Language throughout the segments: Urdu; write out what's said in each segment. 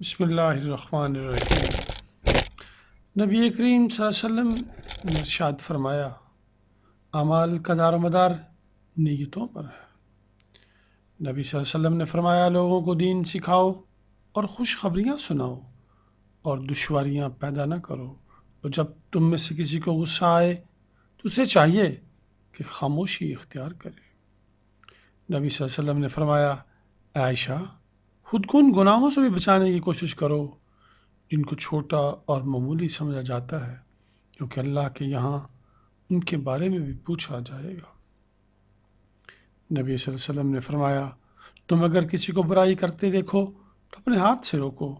بسم اللہ الرحمن الرحیم۔ نبی کریم صلی اللہ علیہ وسلم نے ارشاد فرمایا، اعمال کا دار و مدار نیتوں پر ہے۔ نبی صلی اللہ علیہ وسلم نے فرمایا، لوگوں کو دین سکھاؤ اور خوشخبریاں سناؤ اور دشواریاں پیدا نہ کرو، اور جب تم میں سے کسی کو غصہ آئے تو اسے چاہیے کہ خاموشی اختیار کرے۔ نبی صلی اللہ علیہ وسلم نے فرمایا، اے عائشہ، خود کو ان گناہوں سے بھی بچانے کی کوشش کرو جن کو چھوٹا اور معمولی سمجھا جاتا ہے، کیونکہ اللہ کے یہاں ان کے بارے میں بھی پوچھا جائے گا۔ نبی صلی اللہ علیہ وسلم نے فرمایا، تم اگر کسی کو برائی کرتے دیکھو تو اپنے ہاتھ سے روکو،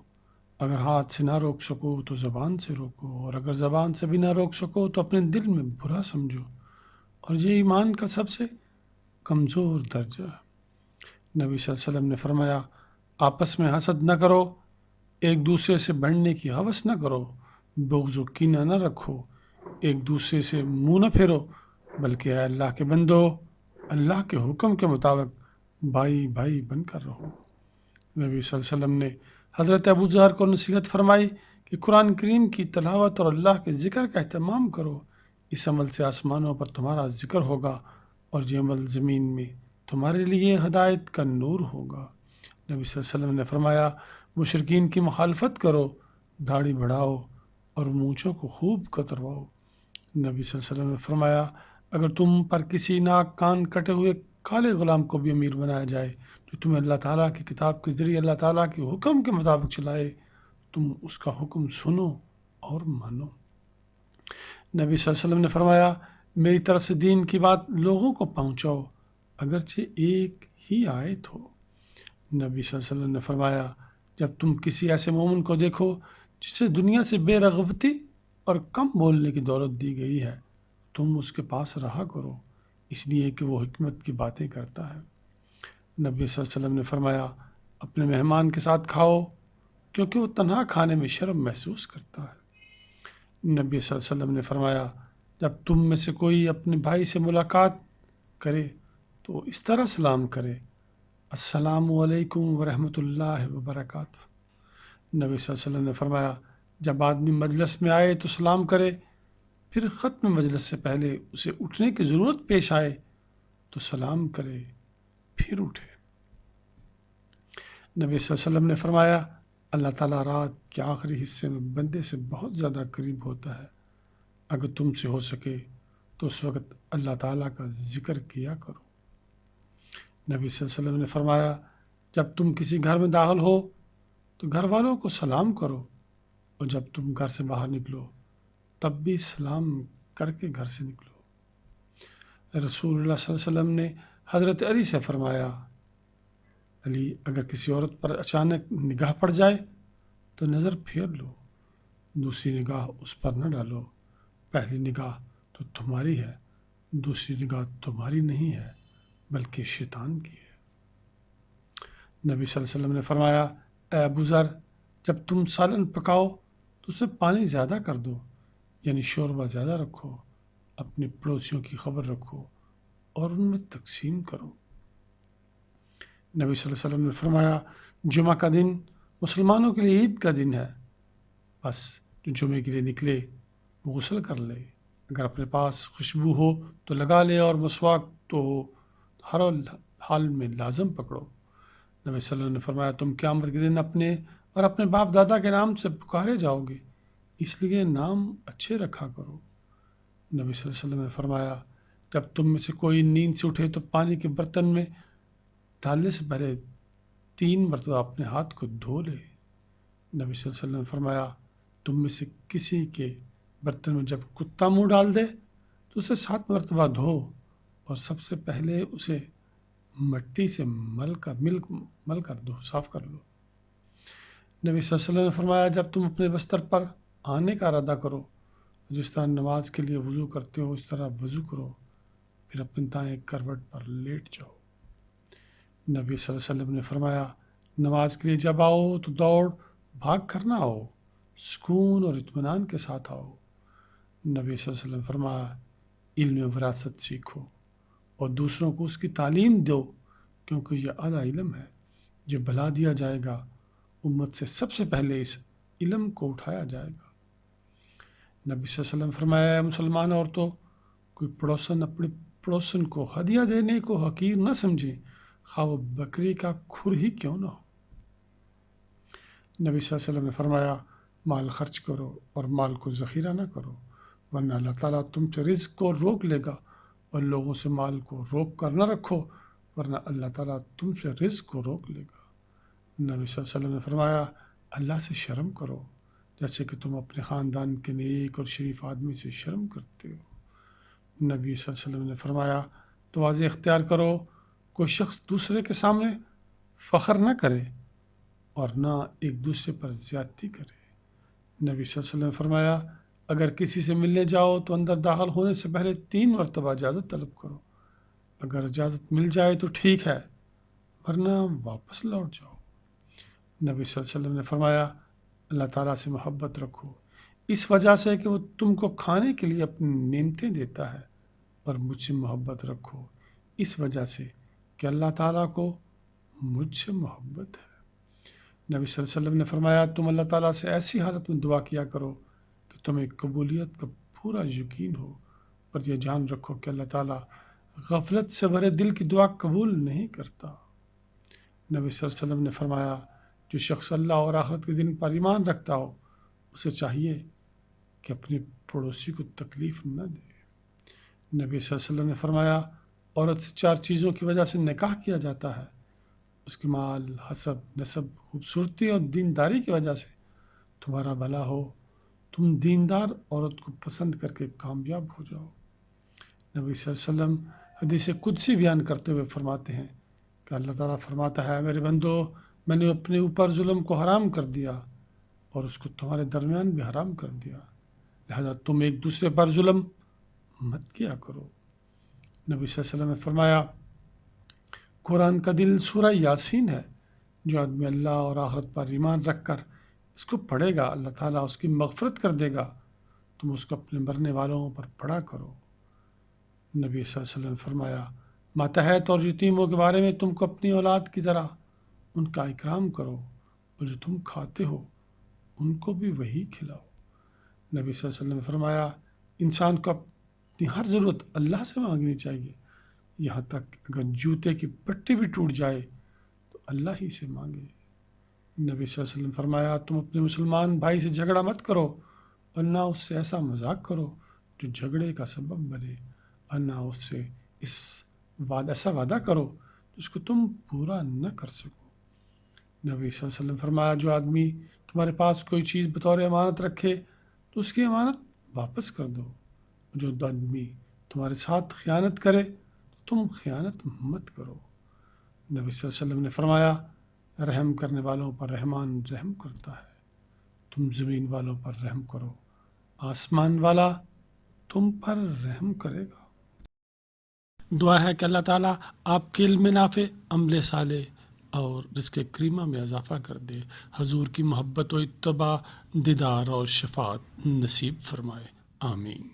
اگر ہاتھ سے نہ روک سکو تو زبان سے روکو، اور اگر زبان سے بھی نہ روک سکو تو اپنے دل میں برا سمجھو، اور یہ ایمان کا سب سے کمزور درجہ ہے۔ نبی صلی اللہ علیہ وسلم نے فرمایا، آپس میں حسد نہ کرو، ایک دوسرے سے بڑھنے کی ہوس نہ کرو، بغض و کینہ نہ رکھو، ایک دوسرے سے منہ نہ پھیرو، بلکہ اے اللہ کے بندو، اللہ کے حکم کے مطابق بھائی بھائی بن کر رہو۔ نبی صلی اللہ علیہ وسلم نے حضرت ابو ذر کو نصیحت فرمائی کہ قرآن کریم کی تلاوت اور اللہ کے ذکر کا اہتمام کرو، اس عمل سے آسمانوں پر تمہارا ذکر ہوگا اور یہ عمل زمین میں تمہارے لیے ہدایت کا نور ہوگا۔ نبی صلی اللہ علیہ وسلم نے فرمایا، مشرکین کی مخالفت کرو، داڑھی بڑھاؤ اور مونچھوں کو خوب کترواؤ۔ نبی صلی اللہ علیہ وسلم نے فرمایا، اگر تم پر کسی ناک کان کٹے ہوئے کالے غلام کو بھی امیر بنایا جائے جو تمہیں اللہ تعالیٰ کی کتاب کے ذریعے اللہ تعالیٰ کے حکم کے مطابق چلائے، تم اس کا حکم سنو اور مانو۔ نبی صلی اللہ علیہ وسلم نے فرمایا، میری طرف سے دین کی بات لوگوں کو پہنچاؤ، اگرچہ ایک ہی آیت ہو۔ نبی صلی اللہ علیہ وسلم نے فرمایا، جب تم کسی ایسے مومن کو دیکھو جسے دنیا سے بے رغبتی اور کم بولنے کی دولت دی گئی ہے، تم اس کے پاس رہا کرو، اس لیے کہ وہ حکمت کی باتیں کرتا ہے۔ نبی صلی اللہ علیہ وسلم نے فرمایا، اپنے مہمان کے ساتھ کھاؤ کیونکہ وہ تنہا کھانے میں شرم محسوس کرتا ہے۔ نبی صلی اللہ علیہ وسلم نے فرمایا، جب تم میں سے کوئی اپنے بھائی سے ملاقات کرے تو اس طرح سلام کرے، السلام علیکم ورحمۃ اللہ وبرکاتہ۔ نبی صلی اللہ علیہ وسلم نے فرمایا، جب آدمی مجلس میں آئے تو سلام کرے، پھر ختم مجلس سے پہلے اسے اٹھنے کی ضرورت پیش آئے تو سلام کرے، پھر اٹھے۔ نبی صلی اللہ علیہ وسلم نے فرمایا، اللہ تعالیٰ رات کے آخری حصے میں بندے سے بہت زیادہ قریب ہوتا ہے، اگر تم سے ہو سکے تو اس وقت اللہ تعالیٰ کا ذکر کیا کرو۔ نبی صلی اللہ علیہ وسلم نے فرمایا، جب تم کسی گھر میں داخل ہو تو گھر والوں کو سلام کرو، اور جب تم گھر سے باہر نکلو تب بھی سلام کر کے گھر سے نکلو۔ رسول اللہ صلی اللہ علیہ وسلم نے حضرت علی سے فرمایا، علی، اگر کسی عورت پر اچانک نگاہ پڑ جائے تو نظر پھیر لو، دوسری نگاہ اس پر نہ ڈالو، پہلی نگاہ تو تمہاری ہے، دوسری نگاہ تمہاری نہیں ہے بلکہ شیطان کی ہے۔ نبی صلی اللہ علیہ وسلم نے فرمایا، اے ابو ذر، جب تم سالن پکاؤ تو اس میں پانی زیادہ کر دو، یعنی شوربہ زیادہ رکھو، اپنے پڑوسیوں کی خبر رکھو اور ان میں تقسیم کرو۔ نبی صلی اللہ علیہ وسلم نے فرمایا، جمعہ کا دن مسلمانوں کے لیے عید کا دن ہے، بس جو جمعے کے لیے نکلے وہ غسل کر لے، اگر اپنے پاس خوشبو ہو تو لگا لے، اور مسواک تو ہر حال میں لازم پکڑو۔ نبی صلی اللہ علیہ وسلم نے فرمایا، تم قیامت کے دن اپنے اور اپنے باپ دادا کے نام سے پکارے جاؤ گے، اس لیے نام اچھے رکھا کرو۔ نبی صلی اللہ علیہ وسلم نے فرمایا، جب تم میں سے کوئی نیند سے اٹھے تو پانی کے برتن میں ڈالنے سے پہلے 3 مرتبہ اپنے ہاتھ کو دھو لے۔ نبی صلی اللہ علیہ وسلم نے فرمایا، تم میں سے کسی کے برتن میں جب کتا منہ ڈال دے تو اسے 7 مرتبہ دھو، اور سب سے پہلے اسے مٹی سے مل کر دو، صاف کر لو۔ نبی صلی اللہ علیہ وسلم نے فرمایا، جب تم اپنے بستر پر آنے کا ارادہ کرو، جس طرح نماز کے لیے وضو کرتے ہو اس طرح وضو کرو، پھر اپنے دائیں کروٹ پر لیٹ جاؤ۔ نبی صلی اللہ علیہ وسلم نے فرمایا، نماز کے لیے جب آؤ تو دوڑ بھاگ کر نہ آؤ، سکون اور اطمینان کے ساتھ آؤ۔ نبی صلی اللہ علیہ وسلم نے فرمایا، علم وراثت سیکھو اور دوسروں کو اس کی تعلیم دو، کیونکہ یہ اعلیٰ علم ہے، جو بھلا دیا جائے گا امت سے سب سے پہلے اس علم کو اٹھایا جائے گا۔ نبی صلی اللہ علیہ وسلم نے فرمایا، مسلمان عورتوں، کوئی پڑوسن اپنے پڑوسن کو ہدیہ دینے کو حقیر نہ سمجھے، خواہ وہ بکری کا کھر ہی کیوں نہ ہو۔ نبی صلی اللہ علیہ وسلم نے فرمایا، مال خرچ کرو اور مال کو ذخیرہ نہ کرو، ورنہ اللہ تعالیٰ تم سے رزق کو روک لے گا، اور لوگوں سے مال کو روک کر نہ رکھو، ورنہ اللہ تعالیٰ تم سے رزق کو روک لے گا۔ نبی صلی اللہ علیہ وسلم نے فرمایا، اللہ سے شرم کرو جیسے کہ تم اپنے خاندان کے نیک اور شریف آدمی سے شرم کرتے ہو۔ نبی صلی اللہ علیہ وسلم نے فرمایا، تواضع اختیار کرو، کوئی شخص دوسرے کے سامنے فخر نہ کرے اور نہ ایک دوسرے پر زیادتی کرے۔ نبی صلی اللہ علیہ وسلم نے فرمایا، اگر کسی سے ملنے جاؤ تو اندر داخل ہونے سے پہلے 3 مرتبہ اجازت طلب کرو، اگر اجازت مل جائے تو ٹھیک ہے، ورنہ واپس لوٹ جاؤ۔ نبی صلی اللہ علیہ وسلم نے فرمایا، اللہ تعالیٰ سے محبت رکھو اس وجہ سے کہ وہ تم کو کھانے کے لیے اپنی نعمتیں دیتا ہے، اور مجھ سے محبت رکھو اس وجہ سے کہ اللہ تعالیٰ کو مجھ سے محبت ہے۔ نبی صلی اللہ علیہ وسلم نے فرمایا، تم اللہ تعالیٰ سے ایسی حالت میں دعا کیا کرو کہ تمہیں قبولیت کا پورا یقین ہو، پر یہ جان رکھو کہ اللہ تعالیٰ غفلت سے بھرے دل کی دعا قبول نہیں کرتا۔ نبی صلی اللہ علیہ وسلم نے فرمایا، جو شخص اللہ اور آخرت کے دن پر ایمان رکھتا ہو، اسے چاہیے کہ اپنے پڑوسی کو تکلیف نہ دے۔ نبی صلی اللہ علیہ وسلم نے فرمایا، عورت سے 4 چیزوں کی وجہ سے نکاح کیا جاتا ہے، اس کے مال، حسب، نسب، خوبصورتی اور دینداری کی وجہ سے تمہارا بھلا ہو، تم دیندار عورت کو پسند کر کے کامیاب ہو جاؤ۔ نبی صلی اللہ علیہ وسلم حدیث قدسی بیان کرتے ہوئے فرماتے ہیں کہ اللہ تعالیٰ فرماتا ہے، میرے بندو، میں نے اپنے اوپر ظلم کو حرام کر دیا اور اس کو تمہارے درمیان بھی حرام کر دیا، لہذا تم ایک دوسرے پر ظلم مت کیا کرو۔ نبی صلی اللہ علیہ وسلم نے فرمایا، قرآن کا دل سورہ یاسین ہے، جو آدمی اللہ اور آخرت پر ایمان رکھ کر اس کو پڑھے گا، اللہ تعالیٰ اس کی مغفرت کر دے گا، تم اس کو اپنے مرنے والوں پر پڑھا کرو۔ نبی صلی اللہ علیہ وسلم نے فرمایا، ماتحت اور یتیموں کے بارے میں تم کو اپنی اولاد کی طرح ان کا اکرام کرو، اور جو تم کھاتے ہو ان کو بھی وہی کھلاؤ۔ نبی صلی اللہ علیہ وسلم نے فرمایا، انسان کو اپنی ہر ضرورت اللہ سے مانگنی چاہیے، یہاں تک اگر جوتے کی پٹی بھی ٹوٹ جائے تو اللہ ہی سے مانگے۔ نبی صلی اللہ علیہ وسلم نے فرمایا، تم اپنے مسلمان بھائی سے جھگڑا مت کرو، اور نہ اس سے ایسا مذاق کرو جو جھگڑے کا سبب بنے، اور نہ اس سے ایسا وعدہ کرو جس کو تم پورا نہ کر سکو۔ نبی صلی اللہ علیہ وسلم نے فرمایا، جو آدمی تمہارے پاس کوئی چیز بطور امانت رکھے تو اس کی امانت واپس کر دو، جو آدمی تمہارے ساتھ خیانت کرے تو تم خیانت مت کرو۔ نبی صلی اللہ علیہ وسلم نے فرمایا، رحم کرنے والوں پر رحمان رحم کرتا ہے، تم زمین والوں پر رحم کرو، آسمان والا تم پر رحم کرے گا۔ دعا ہے کہ اللہ تعالیٰ آپ کے علم نافع، عمل صالح اور رزق کریمہ میں اضافہ کر دے، حضور کی محبت و اتباع، دیدار اور شفاعت نصیب فرمائے، آمین۔